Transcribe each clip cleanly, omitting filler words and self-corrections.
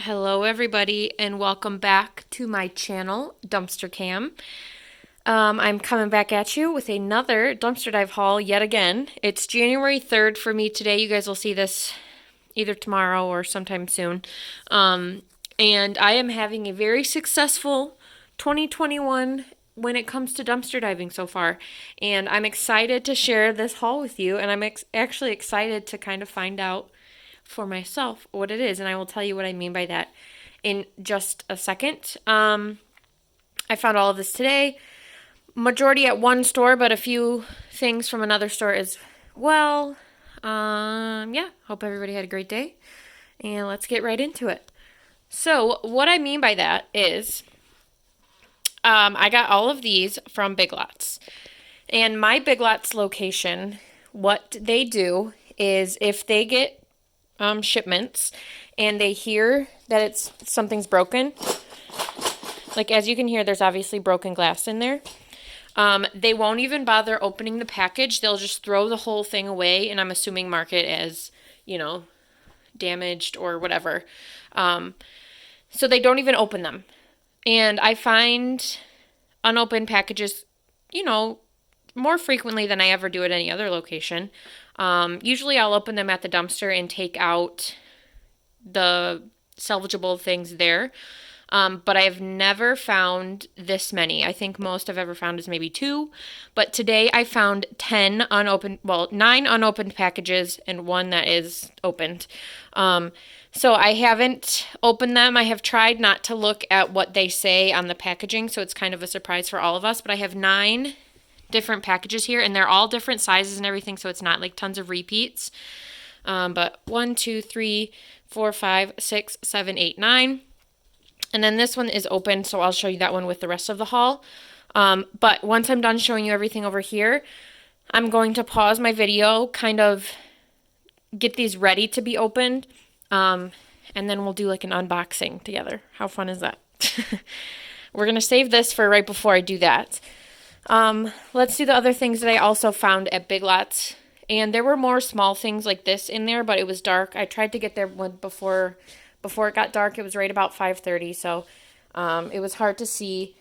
Hello everybody and welcome back to my channel, Dumpster Cam. I'm coming back at you with another dumpster dive haul yet again. It's January 3rd for me today. You guys will see this either tomorrow or sometime soon. And I am having a very successful 2021 when it comes to dumpster diving so far. And I'm excited to share this haul with you, and I'm actually excited to kind of find out for myself what it is, and I will tell you what I mean by that in just a second. I found all of this today, majority at one store, but a few things from another store as well. Yeah, hope everybody had a great day, and let's get right into it. So, what I mean by that is, I got all of these from Big Lots, and my Big Lots location, what they do is if they get shipments and they hear that something's broken, like as you can hear, there's obviously broken glass in there. They won't even bother opening the package. They'll just throw the whole thing away, and I'm assuming mark it as, damaged or whatever. So they don't even open them. And I find unopened packages, more frequently than I ever do at any other location. Usually I'll open them at the dumpster and take out the salvageable things there. But I have never found this many. I think most I've ever found is maybe 2. But today I found 9 unopened packages and 1 that is opened. So I haven't opened them. I have tried not to look at what they say on the packaging, so it's kind of a surprise for all of us. But I have 9 different packages here, and they're all different sizes and everything, so it's not like tons of repeats. But 1, 2, 3, 4, 5, 6, 7, 8, 9. And then this one is open, so I'll show you that one with the rest of the haul. But once I'm done showing you everything over here, I'm going to pause my video, kind of get these ready to be opened, and then we'll do like an unboxing together. How fun is that? We're going to save this for right before I do that. Let's do the other things that I also found at Big Lots. And there were more small things like this in there, but it was dark. I tried to get there before it got dark. It was right about 5:30, so it was hard to see.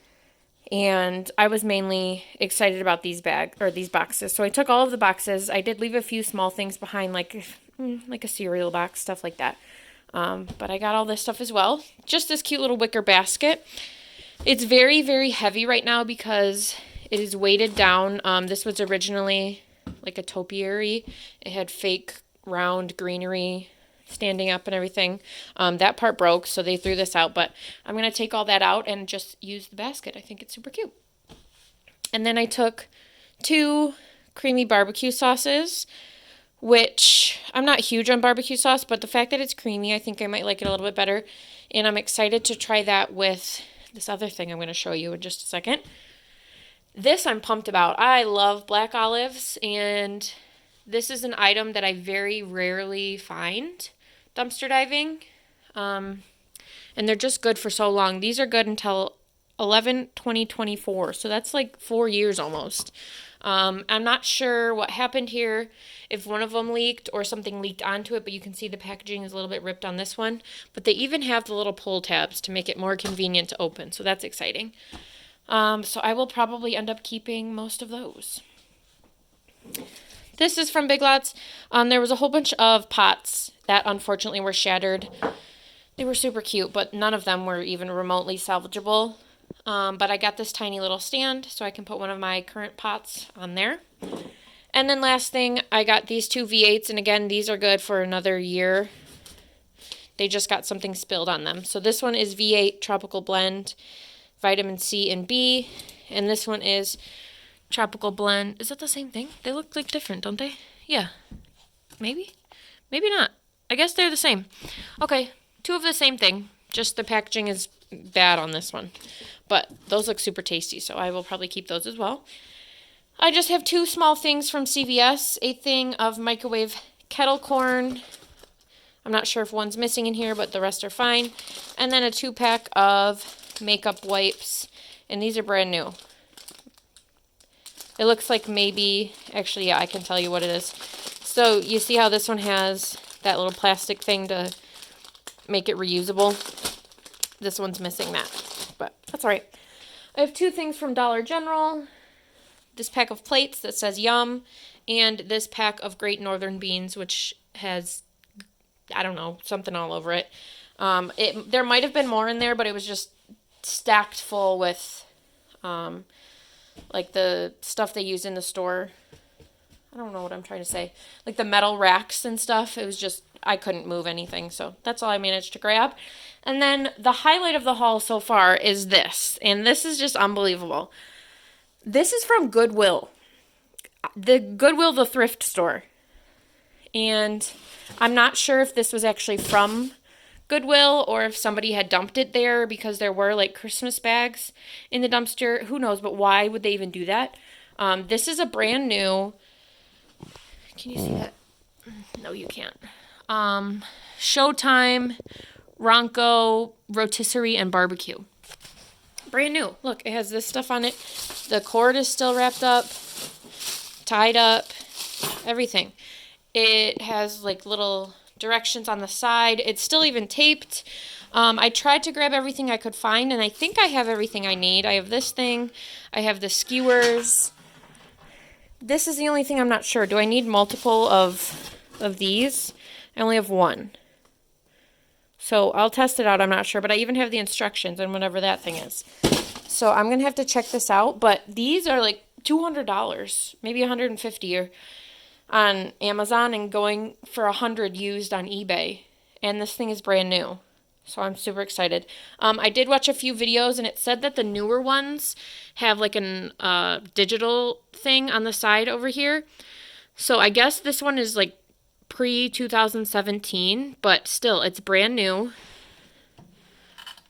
And I was mainly excited about these boxes. So I took all of the boxes. I did leave a few small things behind, like a cereal box, stuff like that. But I got all this stuff as well. Just this cute little wicker basket. It's very, very heavy right now because it is weighted down. This was originally like a topiary. It had fake round greenery standing up and everything. That part broke, so they threw this out. But I'm going to take all that out and just use the basket. I think it's super cute. And then I took 2 creamy barbecue sauces, which I'm not huge on barbecue sauce, but the fact that it's creamy, I think I might like it a little bit better. And I'm excited to try that with this other thing I'm going to show you in just a second. This I'm pumped about. I love black olives, and this is an item that I very rarely find dumpster diving. And they're just good for so long. These are good until 11/20/24, so that's like 4 years almost. I'm not sure what happened here, if one of them leaked or something leaked onto it, but you can see the packaging is a little bit ripped on this one. But they even have the little pull tabs to make it more convenient to open, so that's exciting. So I will probably end up keeping most of those. This is from Big Lots. There was a whole bunch of pots that unfortunately were shattered. They were super cute, but none of them were even remotely salvageable. But I got this tiny little stand so I can put one of my current pots on there. And then last thing, I got these 2 V8s, and again, these are good for another year. They just got something spilled on them. So this one is V8 Tropical Blend, Vitamin C and B, and this one is Tropical Blend. Is that the same thing? They look like different, don't they? Yeah. Maybe? Maybe not. I guess they're the same. Okay, 2 of the same thing. Just the packaging is bad on this one. But those look super tasty, so I will probably keep those as well. I just have 2 small things from CVS. A thing of microwave kettle corn. I'm not sure if one's missing in here, but the rest are fine. And then a 2-pack of makeup wipes, and these are brand new. It looks like maybe, actually, yeah, I can tell you what it is. So you see how this one has that little plastic thing to make it reusable. This one's missing that, but that's all right. I have 2 things from Dollar General. This pack of plates that says Yum, and this pack of Great Northern beans, which has, I don't know, something all over it. There might have been more in there, but it was just stacked full with, like the stuff they use in the store. I don't know what I'm trying to say. Like the metal racks and stuff. It was just, I couldn't move anything, so that's all I managed to grab. And then the highlight of the haul so far is this, and this is just unbelievable. This is from Goodwill. The thrift store. And I'm not sure if this was actually from Goodwill or if somebody had dumped it there because there were like Christmas bags in the dumpster. Who knows, but why would they even do that? This is a brand new, can you see that? No, you can't. Showtime, Ronco, Rotisserie, and Barbecue. Brand new. Look, it has this stuff on it. The cord is still wrapped up, tied up, everything. It has like little directions on the side. It's still even taped. I tried to grab everything I could find, and I think I have everything I need. I have this thing. I have the skewers. This is the only thing I'm not sure. Do I need multiple of these? I only have 1. So I'll test it out. I'm not sure, but I even have the instructions and whatever that thing is. So I'm going to have to check this out, but these are like $200, maybe $150 or on Amazon and going for $100 used on eBay. And this thing is brand new. So I'm super excited. I did watch a few videos and it said that the newer ones have like an digital thing on the side over here. So I guess this one is like pre-2017, but still, it's brand new.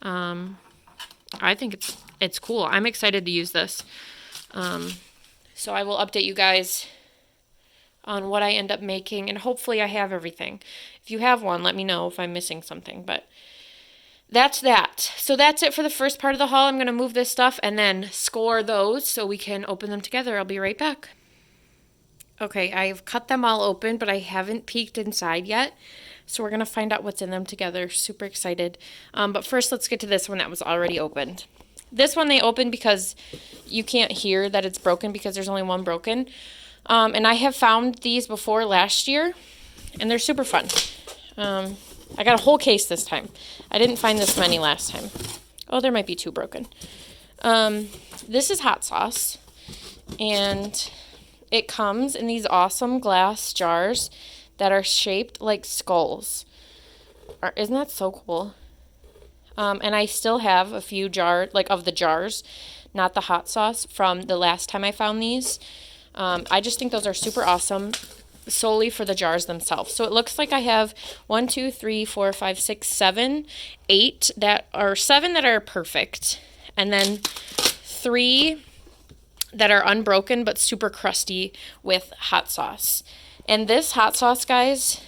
I think it's cool. I'm excited to use this. So I will update you guys on what I end up making, and hopefully I have everything. If you have one, let me know if I'm missing something, but that's that. So that's it for the first part of the haul. I'm going to move this stuff and then score those so we can open them together. I'll be right back. Okay, I've cut them all open, but I haven't peeked inside yet. So we're going to find out what's in them together. Super excited. But first, let's get to this one that was already opened. This one they opened because you can't hear that it's broken because there's only one broken. And I have found these before last year, and they're super fun. I got a whole case this time. I didn't find this many last time. Oh, there might be 2 broken. This is hot sauce, and it comes in these awesome glass jars that are shaped like skulls. Isn't that so cool? And I still have a few of the jars, not the hot sauce, from the last time I found these. I just think those are super awesome solely for the jars themselves. So it looks like I have 1, 2, 3, 4, 5, 6, 7, 8 that are 7 that are perfect. And then 3 that are unbroken but super crusty with hot sauce. And this hot sauce, guys,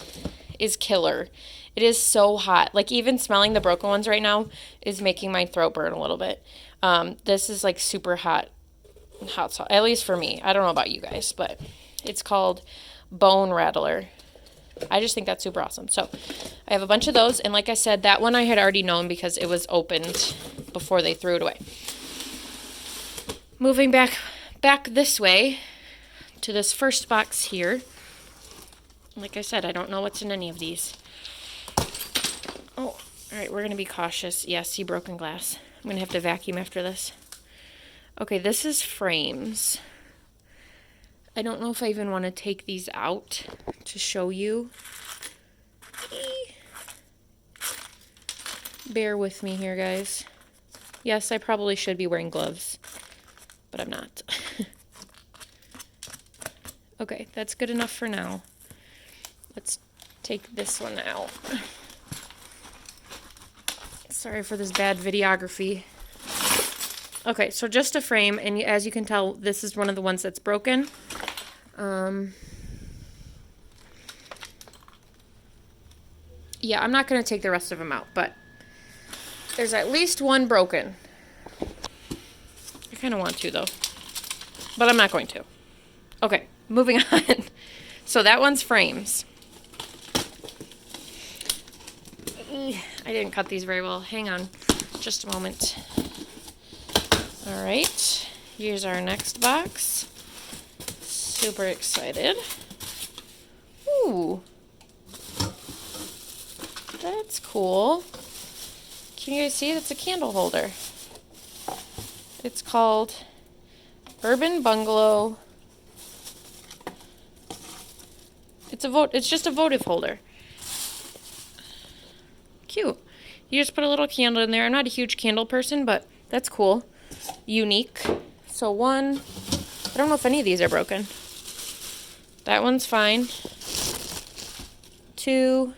is killer. It is so hot. Like, even smelling the broken ones right now is making my throat burn a little bit. This is like super hot sauce, at least for me. I don't know about you guys, but it's called Bone Rattler. I just think that's super awesome. So I have a bunch of those, and like I said, that one I had already known because it was opened before they threw it away. Moving back this way to this first box here. Like I said, I don't know what's in any of these. Oh, all right, we're going to be cautious. Yeah, see broken glass. I'm going to have to vacuum after this. Okay, this is frames. I don't know if I even want to take these out to show you. Bear with me here, guys. Yes, I probably should be wearing gloves, but I'm not. Okay, that's good enough for now. Let's take this one out. Sorry for this bad videography. Okay, so just a frame, and as you can tell, this is one of the ones that's broken. Yeah, I'm not going to take the rest of them out, but there's at least one broken. I kind of want to, though, but I'm not going to. Okay, moving on. So that one's frames. I didn't cut these very well. Hang on just a moment. All right, here's our next box. Super excited. Ooh, that's cool. Can you guys see? That's a candle holder. It's called Urban Bungalow. It's just a votive holder. Cute. You just put a little candle in there. I'm not a huge candle person, but that's cool. Unique. So one, I don't know if any of these are broken. That one's fine. Two.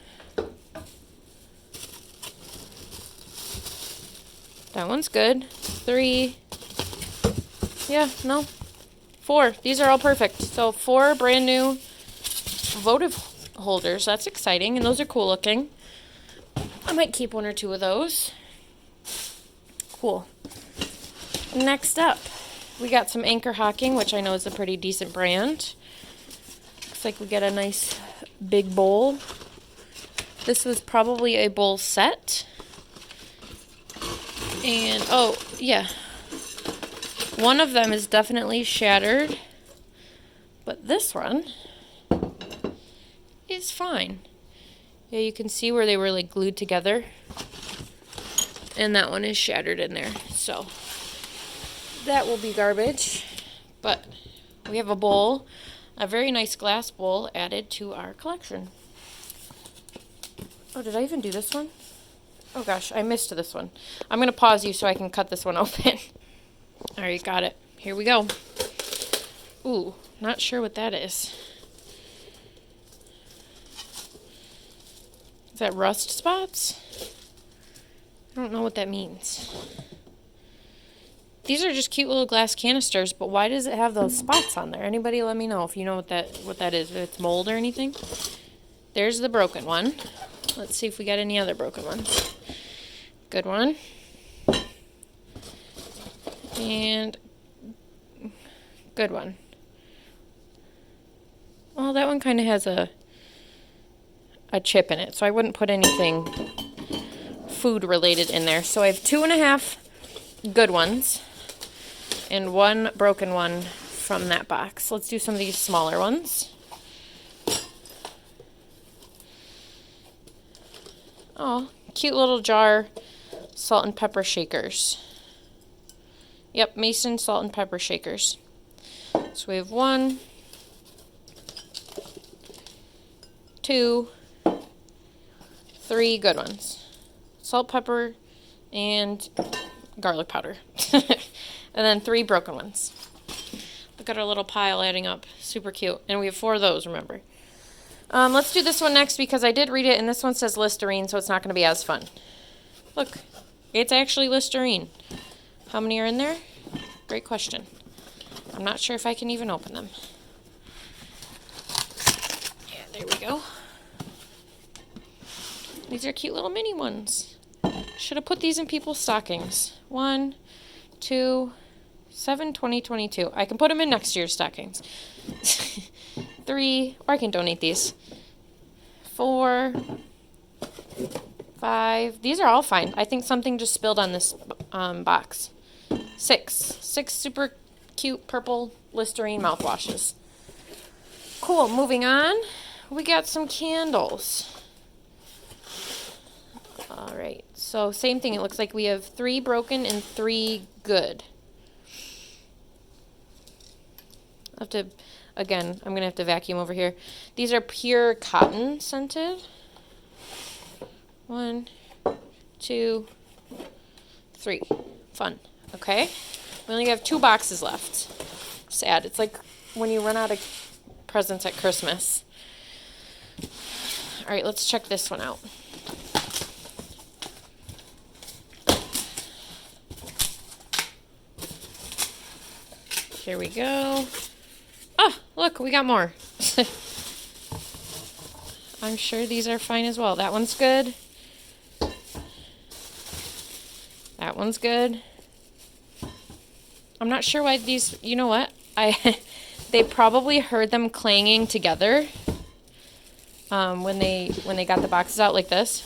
That one's good. Three. Yeah, no. Four. These are all perfect. So 4 brand new votive holders. That's exciting, and those are cool looking. I might keep 1 or 2 of those. Cool. Next up, we got some Anchor Hocking, which I know is a pretty decent brand. Looks like we get a nice big bowl. This was probably a bowl set. And, oh, yeah. One of them is definitely shattered. But this one is fine. Yeah, you can see where they were like glued together. And that one is shattered in there. So that will be garbage. But we have a bowl, a very nice glass bowl added to our collection. Oh, did I even do this one? Oh gosh, I missed this one. I'm going to pause you so I can cut this one open. Alright, got it. Here we go. Ooh, not sure what that is. Is that rust spots? I don't know what that means. These are just cute little glass canisters, but why does it have those spots on there? Anybody let me know if you know what that is, if it's mold or anything. There's the broken one. Let's see if we got any other broken ones. Good one. And good one. Well, that one kind of has a chip in it, so I wouldn't put anything food related in there. So I have 2.5 good ones and 1 broken one from that box. Let's do some of these smaller ones. Oh, cute little jar salt and pepper shakers. Yep, Mason salt and pepper shakers. So we have 1, 2, 3 good ones. Salt, pepper, and garlic powder. And then 3 broken ones. Look at our little pile adding up. Super cute. And we have 4 of those, remember. Let's do this one next because I did read it, and this one says Listerine, so it's not going to be as fun. Look, it's actually Listerine. How many are in there? Great question. I'm not sure if I can even open them. Yeah, there we go. These are cute little mini ones. Should have put these in people's stockings. 1, 2, 7, 20, 22. I can put them in next year's stockings. 3, or I can donate these. 4, 5. These are all fine. I think something just spilled on this box. 6 super cute purple Listerine mouthwashes. Cool, moving on. We got some candles. Alright, so same thing. It looks like we have 3 broken and 3 good. I'm going to have to vacuum over here. These are pure cotton scented. 1, 2, 3. Fun. Okay. We only have 2 boxes left. Sad. It's like when you run out of presents at Christmas. Alright, let's check this one out. Here we go. Oh, look, we got more. I'm sure these are fine as well. That one's good. That one's good. I'm not sure why these, you know what? They probably heard them clanging together when they got the boxes out like this.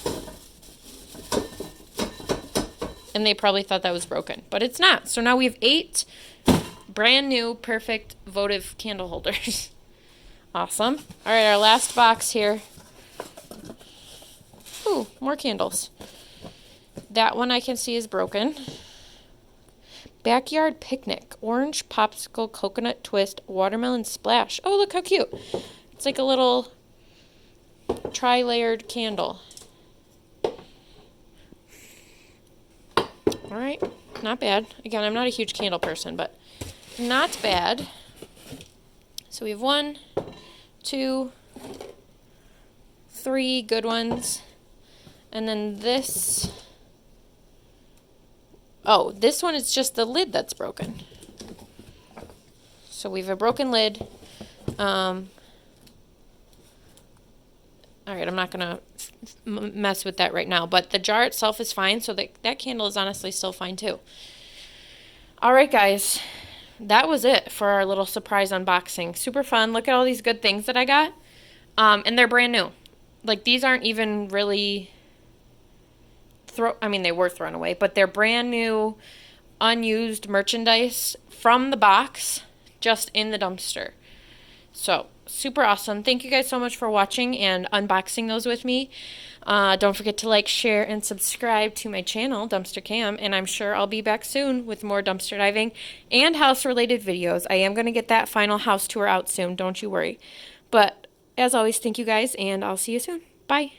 And they probably thought that was broken, but it's not. So now we have 8 brand new, perfect votive candle holders. Awesome. All right, our last box here. Ooh, more candles. That one I can see is broken. Backyard Picnic. Orange Popsicle Coconut Twist Watermelon Splash. Oh, look how cute. It's like a little tri-layered candle. All right, not bad. Again, I'm not a huge candle person, but not bad. So we have 1, 2, 3 good ones. And then this. Oh, this one is just the lid that's broken. So we have a broken lid. All right, I'm not going to mess with that right now, but the jar itself is fine, so that candle is honestly still fine too. All right, guys, that was it for our little surprise unboxing. Super fun. Look at all these good things that I got, and they're brand new. Like, these aren't even really they were thrown away, but they're brand new, unused merchandise from the box, just in the dumpster. So, super awesome. Thank you guys so much for watching and unboxing those with me. Don't forget to like, share, and subscribe to my channel, Dumpster Cam, and I'm sure I'll be back soon with more dumpster diving and house-related videos. I am going to get that final house tour out soon, don't you worry. But, as always, thank you guys, and I'll see you soon. Bye.